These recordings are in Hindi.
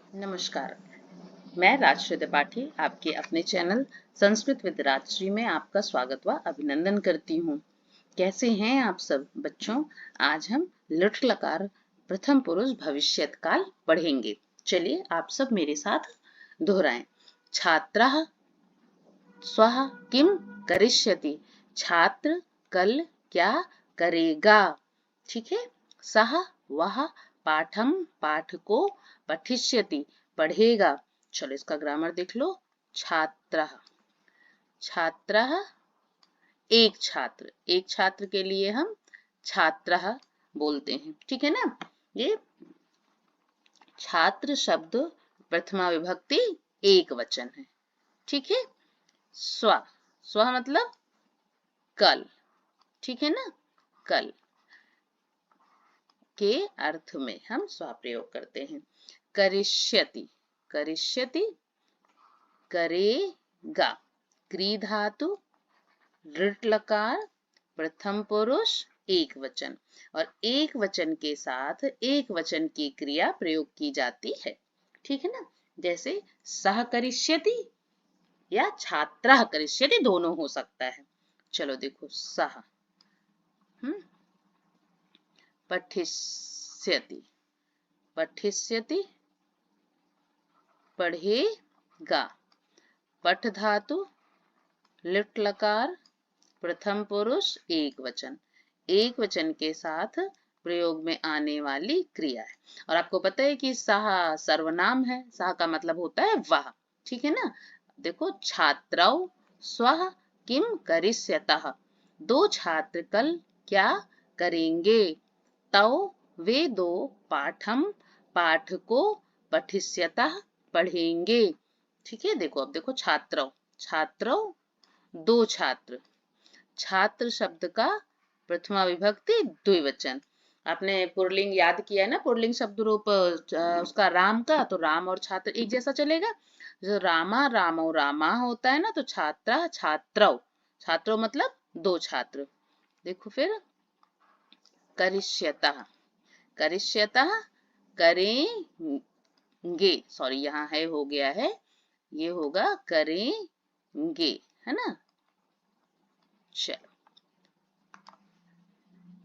नमस्कार। मैं राजश्री त्रिपाठी आपके अपने चैनल संस्कृत विद राजश्री में आपका स्वागत व अभिनंदन करती हूँ। कैसे हैं आप सब बच्चों? आज हम लृट लकार प्रथम पुरुष भविष्यत काल पढ़ेंगे। चलिए आप सब मेरे साथ दोहराएं। छात्रः स्वः किम करिष्यति। छात्र कल क्या करेगा। ठीक है। सह वह पाठम पाठ को पठिष्यति पढ़ेगा। चलो इसका ग्रामर देख लो। छात्रः छात्रः एक छात्र, एक छात्र के लिए हम छात्रः बोलते हैं। ठीक है ना। ये छात्र शब्द प्रथमा विभक्ति एक वचन है। ठीक है। स्व स्व मतलब कल। ठीक है ना। कल के अर्थ में हम स्व प्रयोग करते हैं। करिष्यति करिष्यति करेगा। क्री धातु लृट लकार प्रथम पुरुष एक वचन और एक वचन के साथ एक वचन की क्रिया प्रयोग की जाती है। ठीक है ना। जैसे सह करिष्यति या छात्रः करिष्यति दोनों हो सकता है। चलो देखो सह पठिष्यति पठिष्यति पढ़ेगा। पठ धातु लिट लकार प्रथम पुरुष एक वचन, एक वचन के साथ प्रयोग में आने वाली क्रिया है। और आपको पता है कि सह सर्वनाम है। सह का मतलब होता है वह। ठीक है ना। देखो छात्रौ स्वः किम करिष्यतः। दो छात्र कल क्या करेंगे। तौ वे दो पाठम पाठ को पठिष्यतः पढ़ेंगे। ठीक है। देखो अब देखो छात्रौ छात्रौ दो छात्र। छात्र शब्द का प्रथमा विभक्ति द्विवचन। आपने पुरलिंग याद किया है ना। पुरलिंग शब्द रूप उसका राम का, तो राम और छात्र एक जैसा चलेगा। जो रामा रामो रामा होता है ना, तो छात्रा छात्रौ छात्रो मतलब दो छात्र। देखो फिर करिष्यतः करिष्यतः करेंगे। सॉरी यहाँ है हो गया है, ये होगा करेंगे। है ना। चलो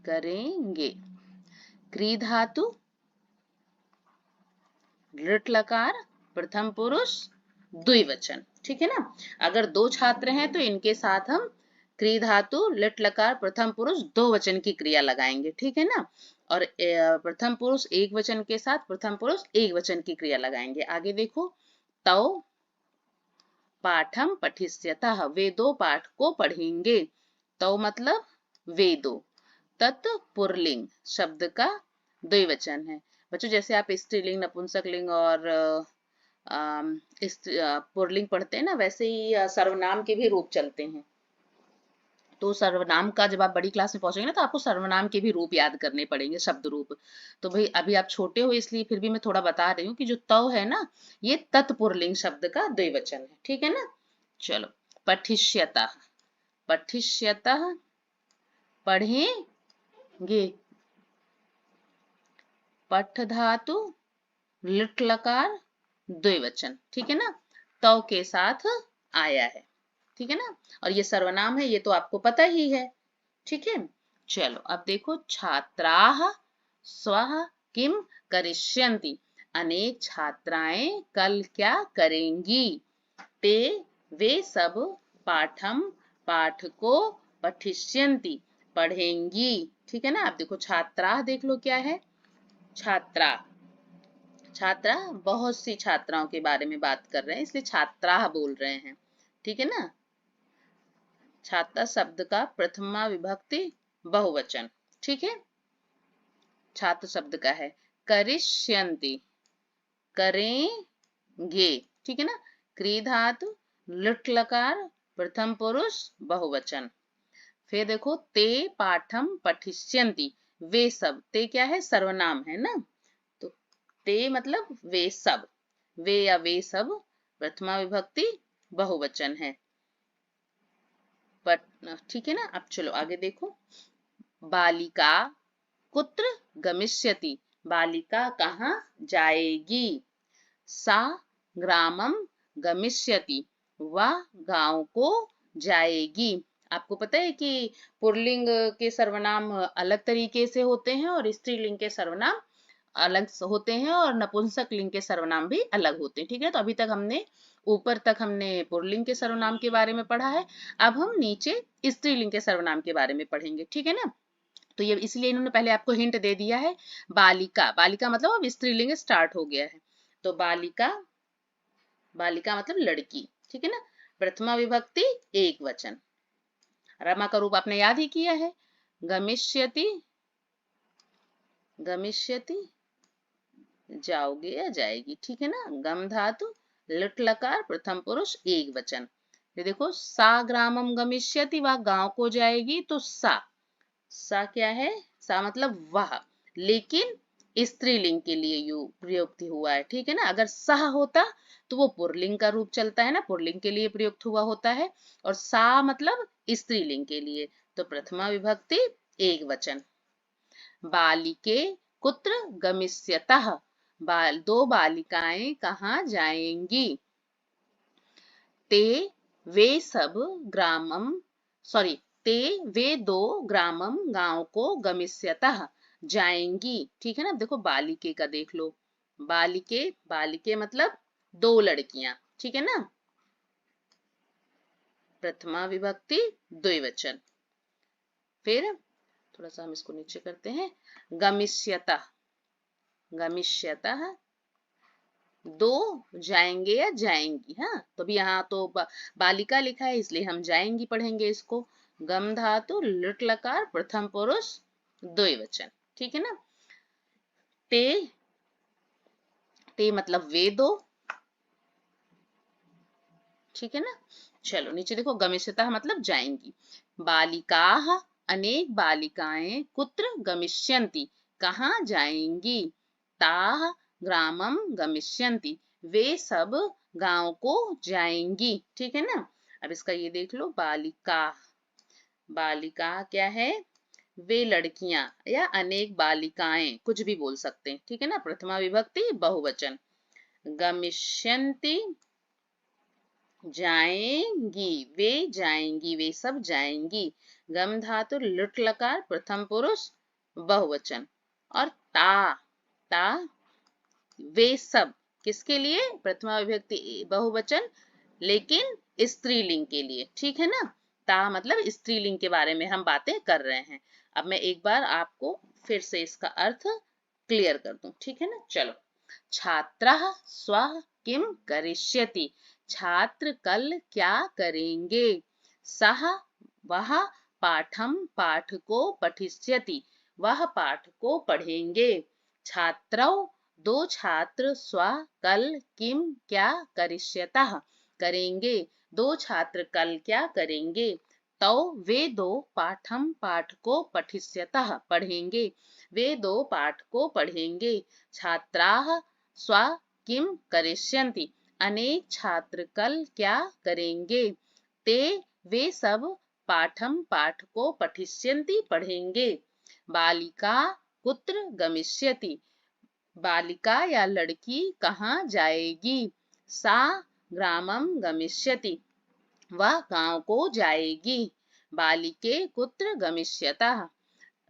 करेंगे। क्री धातु लृट लकार प्रथम पुरुष द्विवचन। ठीक है ना। अगर दो छात्र हैं तो इनके साथ हम क्री धातु लृट लकार प्रथम पुरुष दो वचन की क्रिया लगाएंगे। ठीक है ना। और प्रथम पुरुष एक वचन के साथ प्रथम पुरुष एक वचन की क्रिया लगाएंगे। आगे देखो तौ पाठम पठिष्यतः वे दो पाठ को पढ़ेंगे। तौ मतलब वे दो। तत् पुरलिंग शब्द का द्विवचन है। बच्चों जैसे आप स्त्रीलिंग नपुंसकलिंग और पुरलिंग पढ़ते हैं ना, वैसे ही सर्वनाम के भी रूप चलते हैं। तो सर्वनाम का जब आप बड़ी क्लास में पहुंचेंगे ना, तो आपको सर्वनाम के भी रूप याद करने पड़ेंगे, शब्द रूप। तो भाई अभी आप छोटे हो इसलिए फिर भी मैं थोड़ा बता रही हूँ कि जो तव है ना, ये तत्पुरलिंग शब्द का द्विवचन है। ठीक है ना। चलो पठिष्यतः पठिष्यतः पढ़ेंगे। पठ धातु लिट लकार द्विवचन। ठीक है ना। तव के साथ आया है। ठीक है ना। और ये सर्वनाम है, ये तो आपको पता ही है। ठीक है। चलो अब देखो छात्राः स्वः किम करिष्यन्ति। अनेक छात्राएं कल क्या करेंगी। ते वे सब पाठम पाठ को पठिष्यन्ति पढ़ेंगी। ठीक है ना। आप देखो छात्रा देख लो क्या है। छात्रा छात्रा बहुत सी छात्राओं के बारे में बात कर रहे हैं, इसलिए छात्रा बोल रहे हैं। ठीक है ना। छात्रा शब्द का प्रथमा विभक्ति बहुवचन। ठीक है। छात्र शब्द का है करिष्यन्ति करेंगे। ठीक है ना। क्री धातु लुट लकार प्रथम पुरुष बहुवचन। फिर देखो ते पाठम पठिष्यन्ति वे सब। ते क्या है, सर्वनाम है ना। तो ते मतलब वे सब, वे या वे सब प्रथमा विभक्ति बहुवचन है। ठीक है ना। अब चलो आगे देखो। बालिका कुत्र गमिष्यति। बालिका कहाँ जाएगी। सा ग्रामम गमिष्यति, वह गांव को जाएगी। आपको पता है कि पुल्लिंग के सर्वनाम अलग तरीके से होते हैं और स्त्रीलिंग के सर्वनाम अलग होते हैं और नपुंसक लिंग के सर्वनाम भी अलग होते हैं। ठीक है, तो अभी तक हमने ऊपर तक हमने पुल्लिंग के सर्वनाम के बारे में पढ़ा है। अब हम नीचे स्त्रीलिंग के सर्वनाम के बारे में पढ़ेंगे। ठीक है ना, तो ये इसलिए इन्होंने पहले आपको हिंट दे दिया है। बालिका, बालिका मतलब अब स्त्रीलिंग स्टार्ट हो गया है। तो बालिका, बालिका मतलब लड़की। ठीक है ना, प्रथमा विभक्ति एक वचन। रमा का रूप आपने याद ही किया है, गमिष्यति, गमिष्यति जाओगे या जाएगी। ठीक है ना, गम धातु लिट लकार प्रथम पुरुष एक वचन। ये देखो, सा ग्रामम गमिष्यति, वह गांव को जाएगी। तो सा क्या है, सा मतलब वह, लेकिन स्त्रीलिंग के लिए यू प्रयुक्त हुआ है। ठीक है ना, अगर सह होता तो वो पुरलिंग का रूप चलता है ना, पुरलिंग के लिए प्रयुक्त हुआ होता है। और सा मतलब स्त्रीलिंग के लिए, तो प्रथमा विभक्ति एक वचन। बालिके कुत्र गमिष्यतः, दो बालिकाएं कहाँ जाएंगी। ते वे सब ग्रामम, सॉरी, ते वे दो ग्रामम गांव को गमिष्यतः जाएंगी। ठीक है ना, देखो बालिके का देख लो, बालिके, बालिके मतलब दो लड़कियां। ठीक है ना, प्रथमा विभक्ति द्विवचन। फिर थोड़ा सा हम इसको नीचे करते हैं, गमिष्यतः, गमिष्यतः दो जाएंगे या जाएंगी। हाँ, तो अभी यहाँ तो बालिका लिखा है इसलिए हम जाएंगी पढ़ेंगे इसको। गम धातु लिट लकार प्रथम पुरुष द्विवचन। ठीक है ना, ते, ते मतलब वे दो। ठीक है ना, चलो नीचे देखो, गमिष्यतः मतलब जाएंगी। बालिकाः अनेक बालिकाएं कुत्र गमिष्यन्ति, कहाँ जाएंगी। ताः ग्रामम गमिष्यन्ति, वे सब गांव को जाएंगी। ठीक है ना, अब इसका ये देख लो, बालिका, बालिका क्या है, वे लड़कियां या अनेक बालिकाएं, कुछ भी बोल सकते हैं। ठीक है ना, प्रथमा विभक्ति बहुवचन। गमिष्यन्ति जाएंगी, वे जाएंगी, वे सब जाएंगी। गम धातु लुट लकार प्रथम पुरुष बहुवचन। और ता, ता वे सब किसके लिए, प्रथमा विभक्ति बहुवचन लेकिन स्त्रीलिंग के लिए। ठीक है ना, ता मतलब स्त्रीलिंग के बारे में हम बातें कर रहे हैं। अब मैं एक बार आपको फिर से इसका अर्थ क्लियर कर दूं। ठीक है ना, चलो। छात्रः स्वः किम करिष्यति, छात्र कल क्या करेंगे। सः वह पाठम पाठ को पठिष्यति, वह पाठ को पढ़ेंगे। छात्रौ दो छात्र स्व कल किम क्या करिष्यतः, करेंगे। दो छात्र कल क्या करेंगे। तौ वे दो पाठम पाठ को पठिष्यतः, पढ़ेंगे। वे दो पाठ को पढ़ेंगे। छात्राः स्व किम करिष्यन्ति, अनेक छात्र कल क्या करेंगे। ते वे सब पाठम पाठ को पठिष्यन्ति, पढ़ेंगे। बालिका कुत्र गमिष्यति, बालिका या लड़की कहाँ जाएगी। सा ग्रामम गमिष्यति, वह गांव को जाएगी। बालिके कुत्र गमिष्यतः,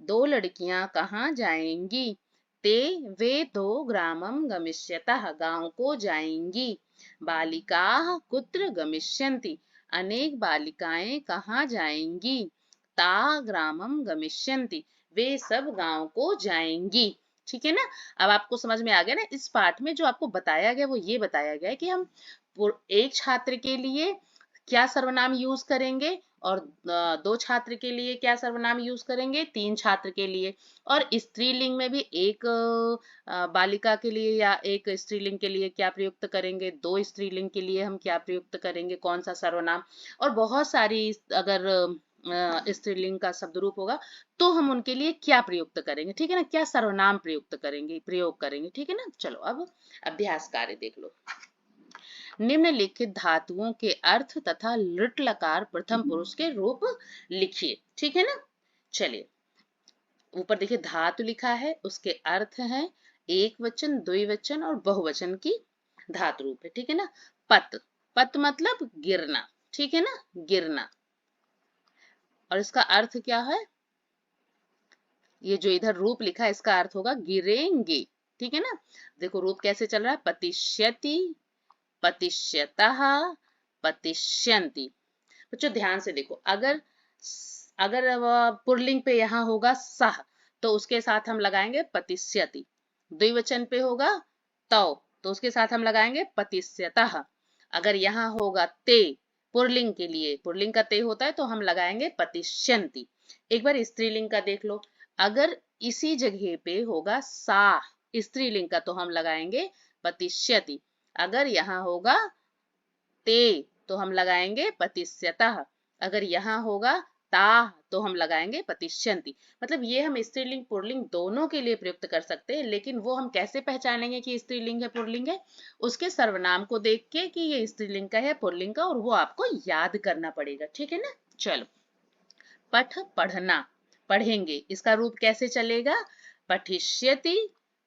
दो लड़कियां कहाँ जाएंगी। ते वे दो ग्रामम गमिष्यतः, गांव को जाएंगी। बालिकाः कुत्र गमिष्यन्ति, अनेक बालिकाएं कहाँ जाएंगी। ता ग्रामम गमिष्यन्ति, वे सब गांव को जाएंगी। ठीक है ना, अब आपको समझ में आ गया ना। इस पाठ में जो आपको बताया गया वो ये बताया गया है कि हम एक छात्र के लिए क्या सर्वनाम यूज करेंगे और दो छात्र के लिए क्या सर्वनाम यूज करेंगे, तीन छात्र के लिए। और स्त्रीलिंग में भी एक बालिका के लिए या एक स्त्रीलिंग के लिए क्या प्रयुक्त करेंगे, दो स्त्रीलिंग के लिए हम क्या प्रयुक्त करेंगे, कौन सा सर्वनाम। और बहुत सारी अगर स्त्रीलिंग का शब्द रूप होगा तो हम उनके लिए क्या प्रयुक्त करेंगे। ठीक है ना, क्या सर्वनाम प्रयुक्त करेंगे, प्रयोग करेंगे। ठीक है ना, चलो अब अभ्यास कार्य देख लो। निम्नलिखित धातुओं के अर्थ तथा लृट लकार प्रथम पुरुष के रूप लिखिए। ठीक है ना, चलिए ऊपर देखिए धातु लिखा है, उसके अर्थ हैं एक वचन, द्विवचन और बहुवचन की धातु रूप है, ठीक है ना। पत, पत मतलब गिरना, ठीक है ना, गिरना। और इसका अर्थ क्या है, ये जो इधर रूप लिखा है इसका अर्थ होगा गिरेंगे, ठीक है ना। देखो रूप कैसे चल रहा है, पतिष्यति, पतिष्यतः, पतिष्यन्ति। बच्चों ध्यान से देखो, अगर अगर पुल्लिंग पे यहाँ होगा सह, तो उसके साथ हम लगाएंगे पतिष्यति। द्विवचन पे होगा तौ, तो उसके साथ हम लगाएंगे पतिष्यतः। अगर यहाँ होगा ते, पुल्लिंग के लिए पुल्लिंग का ते होता है, तो हम लगाएंगे पतिष्यन्ति। एक बार स्त्रीलिंग का देख लो, अगर इसी जगह पे होगा सा स्त्रीलिंग का, तो हम लगाएंगे पतिष्यति। अगर यहाँ होगा ते, तो हम लगाएंगे पतिष्यतः। अगर यहाँ होगा ता, तो हम लगाएंगे पतिष्यन्ति। मतलब ये हम स्त्रीलिंग पुल्लिंग दोनों के लिए प्रयुक्त कर सकते हैं, लेकिन वो हम कैसे पहचानेंगे कि स्त्रीलिंग है पुल्लिंग है, उसके सर्वनाम को देख के कि ये स्त्रीलिंग का है पुल्लिंग का, और वो आपको याद करना पड़ेगा, ठीक है ना। चलो, पठ पढ़ना, पढ़ेंगे, इसका रूप कैसे चलेगा, पठिष्यति,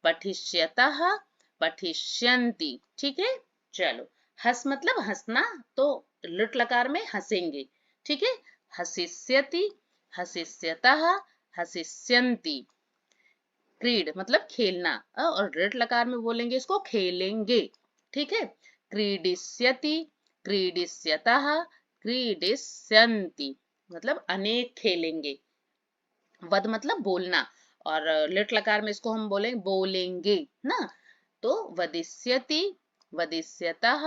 पठिष्यतः, पठिष्यन्ति, ठीक है। चलो, हस मतलब हंसना, तो लुट लकार में हंसेंगे, ठीक है। हसिष्यति, हसिष्यतः, हसिष्यन्ति। क्रीड मतलब खेलना, और ऋट लकार में बोलेंगे इसको खेलेंगे, ठीक है। क्रीडिष्यति, क्रीडिष्यतः, क्रीडिष्यन्ति, मतलब अनेक खेलेंगे। वद मतलब बोलना, और लिट लकार में इसको हम बोलेंगे ना, तो वदिष्यति, वदिष्यतः,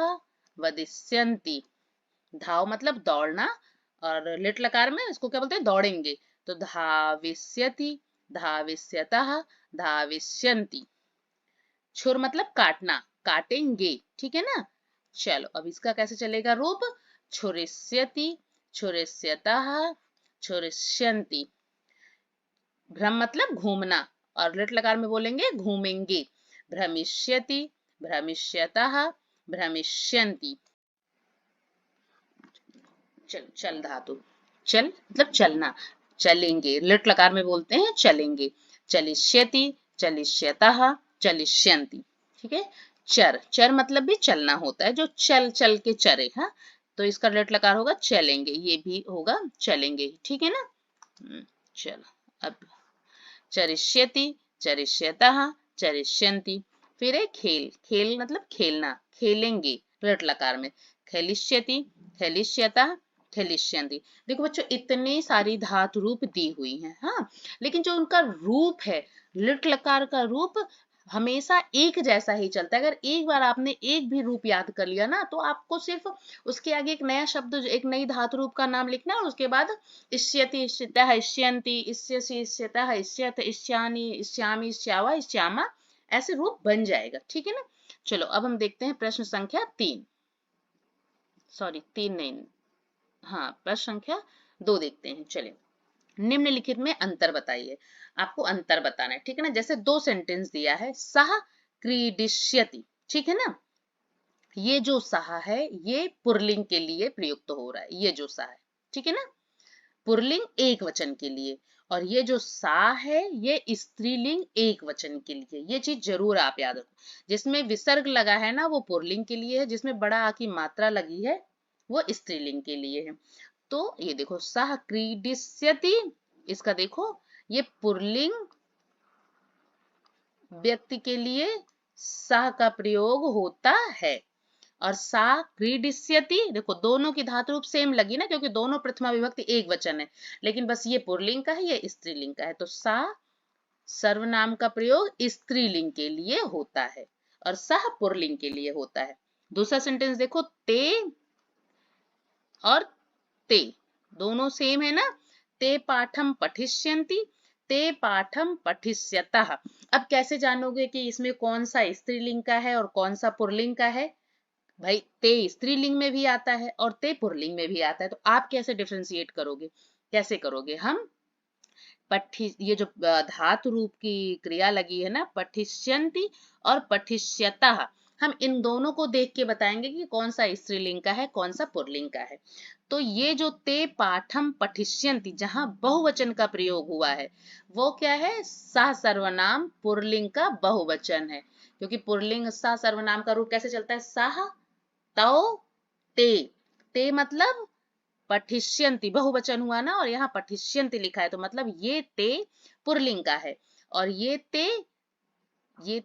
वदिष्यन्ति। धाव मतलब दौड़ना, और लिट लकार में इसको क्या बोलते हैं, दौड़ेंगे, तो धाविष्यति, धाविष्यतः, धाविष्यन्ति। छुर मतलब काटना, काटेंगे, ठीक है ना। चलो, अब इसका कैसे चलेगा रूप, छुरिष्यति, छुरिष्यतः, छुरिष्यन्ति। भ्रम मतलब घूमना, और लिट लकार में बोलेंगे घूमेंगे, भ्रमिष्यति, भ्रमिष्यतः, भ्रमिष्यन्ति। चल, चल धातु, चल मतलब चलना, चलेंगे, लिट लकार में बोलते हैं चलेंगे, चलिष्यति, चलिष्यतः, चलिष्यन्ति, ठीक है। चर, चर मतलब भी चलना होता है, जो चल चल के चरे, हाँ, तो इसका लिट लकार होगा चलेंगे, ये भी होगा चलेंगे, ठीक है ना। चलो, अब चरिष्यति, चरिष्यतः, चरिष्यन्ति। फिर है खेल, खेल मतलब खेलना, खेलेंगे, लट लकार में, खेलिष्यति, खेलिष्यतः, खेलिष्यन्ति। देखो बच्चों, इतनी सारी धातु रूप दी हुई हैं, हाँ, लेकिन जो उनका रूप है, लिट लकार का रूप हमेशा एक जैसा ही चलता है। अगर एक बार आपने एक भी रूप याद कर लिया ना, तो आपको सिर्फ उसके आगे एक नया शब्द, एक नई धातु रूप का नाम लिखना है, और उसके बाद इष्यति, इष्यतः, इष्यन्ति, इष्यसि, इष्यतः, इष्यत, इष्यानि, इष्यामि, इष्यावा, इष्यामा, ऐसे रूप बन जाएगा, ठीक है ना। चलो, अब हम देखते हैं प्रश्न संख्या 3, सॉरी 3 नहीं, हाँ, प्रश्न संख्या 2 देखते हैं। चलिए, निम्नलिखित में अंतर बताइए, आपको अंतर बताना है, ठीक है ना। जैसे 2 सेंटेंस दिया है, सह क्रीडिष्यति, ठीक है ना। ये जो सह है, ये पुल्लिंग के लिए प्रयुक्त हो रहा है, ये जो सह है, ठीक है ना, पुल्लिंग एक वचन के लिए, और ये जो सा है, ये स्त्रीलिंग एक वचन के लिए। ये चीज जरूर आप याद रखो, जिसमें विसर्ग लगा है ना, वो पुल्लिंग के लिए है, जिसमें बड़ा आ की मात्रा लगी है, वो स्त्रीलिंग के लिए है। तो ये देखो, सह क्रीडिष्यति, इसका देखो, ये पुल्लिंग व्यक्ति के लिए सह का प्रयोग होता है, और सा क्रीडिष्यति, देखो दोनों की धातु रूप सेम लगी ना, क्योंकि दोनों प्रथमा विभक्ति एक वचन है, लेकिन बस ये पुल्लिंग का है, ये स्त्रीलिंग का है, तो सा सर्वनाम का प्रयोग स्त्रीलिंग के लिए होता है, और सह पुल्लिंग के लिए होता है। दूसरा सेंटेंस देखो, ते और ते दोनों सेम है ना, ते पाठम पठिष्यन्ति, ते पाठम पठिष्यतः। अब कैसे जानोगे कि इसमें कौन सा स्त्रीलिंग का है और कौन सा पुल्लिंग का है, भाई ते स्त्रीलिंग में भी आता है और ते पुल्लिंग में भी आता है, तो आप कैसे डिफरेंशिएट करोगे, कैसे करोगे, हम पठि, ये जो धातु रूप की क्रिया लगी है ना, पठिष्यन्ति और पठिष्यतः, हम इन दोनों को देख के बताएंगे कि कौन सा स्त्रीलिंग का है, कौन सा पुल्लिंग का है। तो ये जो ते पाठम पठिष्यन्ति, जहां बहुवचन का प्रयोग हुआ है, वो क्या है, सह सर्वनाम पुल्लिंग का बहुवचन है, क्योंकि पुल्लिंग सा सर्वनाम का रूप कैसे चलता है, साह तौ ते। ते मतलब पठिष्यन्ति, बहुवचन हुआ ना, और यहाँ पठिष्यन्ति लिखा है, तो मतलब ये ते पुल्लिंग का है, और ये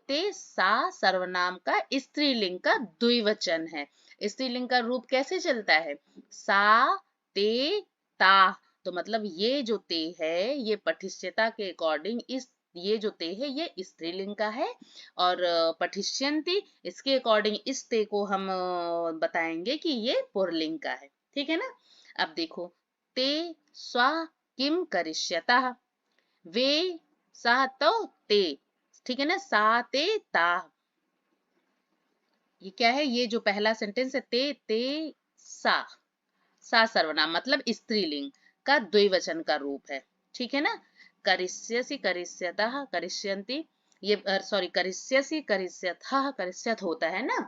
ते सा सर्वनाम का स्त्रीलिंग का द्विवचन है। स्त्रीलिंग का रूप कैसे चलता है, सा ते ता। तो मतलब ये जो ते है ये पठिष्यता के अकॉर्डिंग इस ये जो ते है ये स्त्रीलिंग का है, और पठिष्यन्ति इसके अकॉर्डिंग इस ते को हम बताएंगे कि ये पुल्लिंग का है। ठीक है ना। अब देखो, ते स्वा किम करिष्यतः, वे सा तो ते। ठीक है ना, सा ते ता। ये क्या है, ये जो पहला सेंटेंस है, ते सा सर्वनाम मतलब स्त्रीलिंग का द्विवचन का रूप है। ठीक है ना। करिष्यसि करिष्यतः करिष्यन्ति, ये सॉरी करिष्यसि करिष्यथः करिष्यथ होता है ना।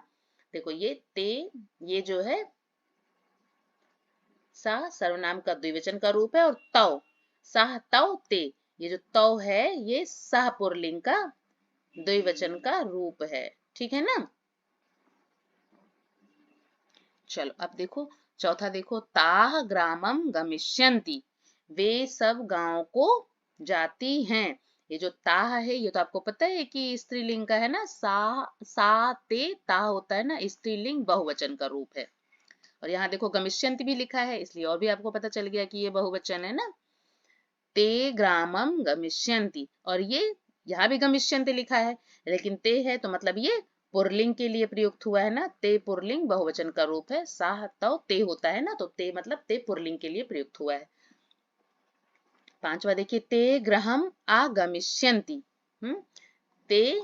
देखो ये ते, ये जो है सा सर्वनाम का द्विवचन का रूप है, और तौ साह तौ ते, ये जो तौ है ये सह पुल्लिंग का द्विवचन का रूप है। ठीक है ना। चलो अब देखो चौथा, देखो ताह ग्रामम गमिष्यन्ति, वे सब गांव को जाती हैं। ये जो ताह है ये तो आपको पता है कि स्त्रीलिंग का है ना, सा ते ता होता है ना, स्त्रीलिंग बहुवचन का रूप है। और यहाँ देखो गमिष्यन्ति भी लिखा है, इसलिए और भी आपको पता चल गया कि ये बहुवचन है ना। ते ग्रामम गमिष्यन्ति, और ये यहाँ भी गमिष्यन्ति लिखा है, लेकिन ते है तो मतलब ये पुल्लिंग के लिए प्रयुक्त हुआ है ना। ते पुल्लिंग बहुवचन का रूप है, साह तौ ते होता है ना, तो ते मतलब ते पुल्लिंग के लिए प्रयुक्त हुआ है। पांचवा देखिए, ते गृहम आगमिष्यन्ति, ते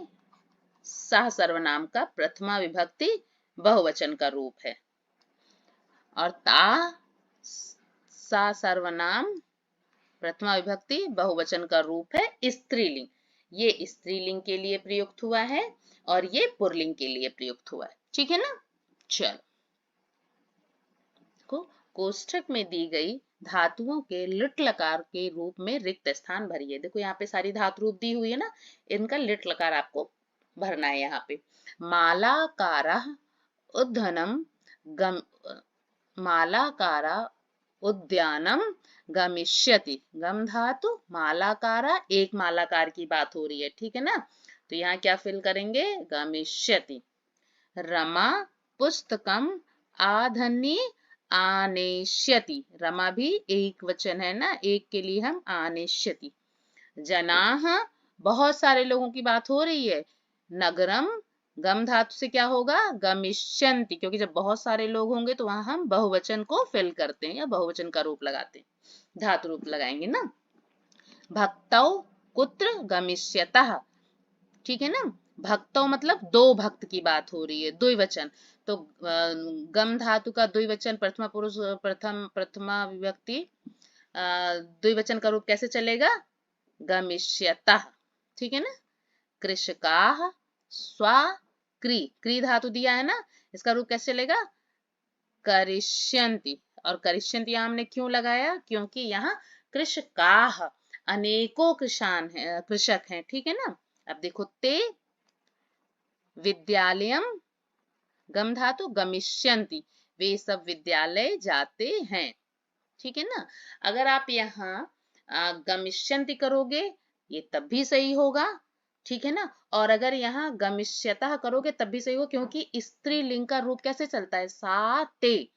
सह सर्वनाम का प्रथमा विभक्ति बहुवचन का रूप है, और ता सा सर्वनाम प्रथमा विभक्ति बहुवचन का रूप है स्त्रीलिंग। ये स्त्रीलिंग के लिए प्रयुक्त हुआ है, और ये पुल्लिंग के लिए प्रयुक्त हुआ है। ठीक है ना। चलो को कोष्ठक में दी गई धातुओं के लिट लकार के रूप में रिक्त स्थान भरिए। देखो यहाँ पे सारी धातु रूप दी हुई है ना, इनका लिट लकार आपको भरना है। यहाँ पे मालाकारा उद्धनम गम मालाकारा उद्यानम गमिष्यति, गम धातु मालाकारा, एक मालाकार की बात हो रही है। ठीक है ना। तो यहाँ क्या फिल करेंगे, गमिष्यति। रमा पुस्तकम आधनी आनेष्यति, रमा भी एक वचन है ना, एक के लिए हम आनेष्यति। जनाह, बहुत सारे लोगों की बात हो रही है। नगरम, गम धातु से क्या होगा, गमिष्यन्ति, क्योंकि जब बहुत सारे लोग होंगे तो वहां हम बहुवचन को फिल करते हैं या बहुवचन का रूप लगाते हैं, धातु रूप लगाएंगे ना। भक्तौ कुत्र गमिष्यतः, ठीक है ना। भक्तौ मतलब दो भक्त की बात हो रही है, द्विवचन। तो गम धातु का द्विवचन प्रथमा पुरुष प्रथमा विभक्ति द्विवचन का रूप कैसे चलेगा, गमिष्यतः। ठीक है ना। कृषकाः स्वा क्री धातु दिया है ना, इसका रूप कैसे चलेगा, करिष्यन्ति। और करिष्यन्ति यहाँ हमने क्यों लगाया, क्योंकि यहाँ कृषकाः अनेकों किसान है, कृषक हैं। ठीक है ना। अब देखो ते विद्यालयम, गम धातु गमिष्यन्ति, वे सब विद्यालय जाते हैं। ठीक है ना। अगर आप यहाँ गमिष्यन्ति करोगे ये तब भी सही होगा। ठीक है ना। और अगर यहाँ गमिष्यतः करोगे तब भी सही होगा, क्योंकि स्त्रीलिंग का रूप कैसे चलता है, सा ते।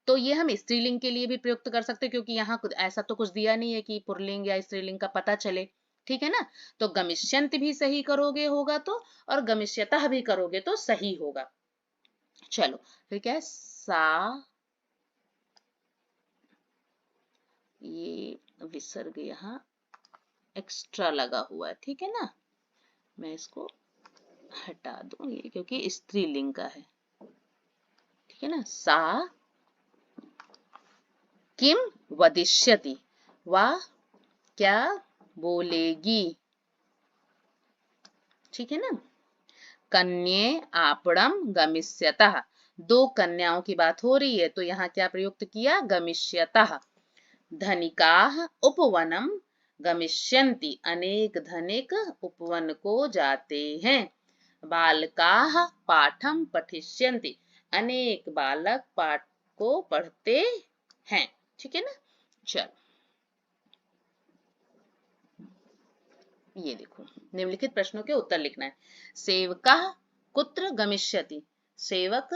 तो ये हम स्त्रीलिंग के लिए भी प्रयुक्त कर सकते हैं, क्योंकि यहाँ ऐसा तो कुछ दिया नहीं है कि पुल्लिंग या स्त्रीलिंग का पता चले। ठीक है ना। तो गमिष्यन्ति भी सही करोगे होगा तो, और गमिष्यतः भी करोगे तो सही होगा। चलो फिर क्या है, सा, ये विसर्ग यहाँ एक्स्ट्रा लगा हुआ है। ठीक है ना, मैं इसको हटा दूं ये, क्योंकि स्त्रीलिंग का है। ठीक है ना। सा किम वदिष्यति, वह क्या बोलेगी। ठीक है ना। कन्ये आपणम गमिष्यतः, दो कन्याओं की बात हो रही है, तो यहाँ क्या प्रयुक्त किया, गमिष्यतः। धनिकाः उपवनम गमिष्यन्ति, अनेक धनिक उपवन को जाते हैं। बालकाः पाठं पठिष्यन्ति, अनेक बालक पाठ को पढ़ते हैं। ठीक है ना। चलो ये देखो, निम्नलिखित प्रश्नों के उत्तर लिखना है। सेवकः कुत्र गमिष्यति, सेवक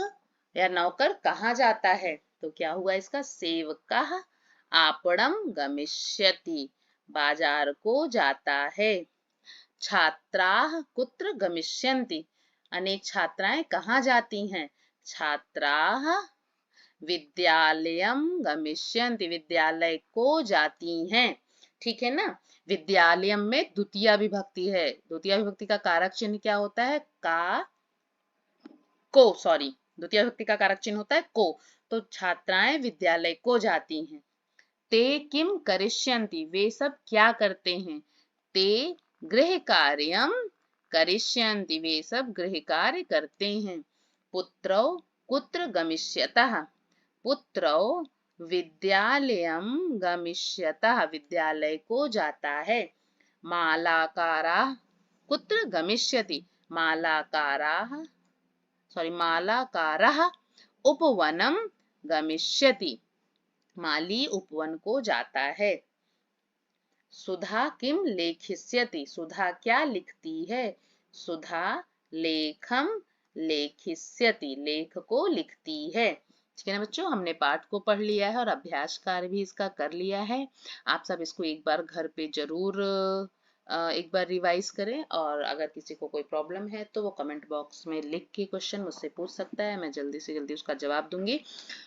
या नौकर कहाँ जाता है? तो क्या हुआ इसका? सेवकः आपणम गमिष्यति, बाजार को जाता है। छात्राः कुत्र गमिष्यन्ति, अनेक छात्राएं कहाँ जाती हैं? छात्राः विद्यालयम गमिष्यन्ति, विद्यालय को जाती हैं। ठीक है ना। विद्यालयम में द्वितीया विभक्ति है, द्वितीया विभक्ति का कारक चिन्ह क्या होता है? द्वितीय विभक्ति का कारक चिन्ह होता है को। तो छात्राएं विद्यालय को जाती हैं। ते किम करिष्यन्ति, वे सब क्या करते हैं? ते गृह कार्यम करिष्यन्ति, वे सब गृह कार्य करते हैं। पुत्रौ कुत्र गमिष्यतः, पुत्रौ विद्यालयम गमिष्यतः, विद्यालय को जाता है। मालाकाराः कुत्र गमिष्यति, मालाकारः उपवनम गमिष्यति, माली उपवन को जाता है। सुधा किम लेखिष्यति, सुधा क्या लिखती है? सुधा लेखम लेखिष्यति, लेख को लिखती है। ठीक है ना बच्चों, हमने पाठ को पढ़ लिया है और अभ्यास कार्य भी इसका कर लिया है। आप सब इसको एक बार घर पे जरूर एक बार रिवाइज करें, और अगर किसी को कोई प्रॉब्लम है तो वो कमेंट बॉक्स में लिख के क्वेश्चन मुझसे पूछ सकता है, मैं जल्दी से जल्दी उसका जवाब दूंगी।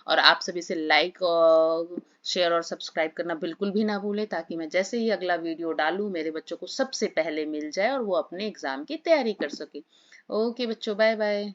और आप सभी से लाइक और शेयर और सब्सक्राइब करना बिल्कुल भी ना भूलें, ताकि मैं जैसे ही अगला वीडियो डालूं मेरे बच्चों को सबसे पहले मिल जाए और वो अपने एग्जाम की तैयारी कर सके। ओके बच्चों, बाय बाय।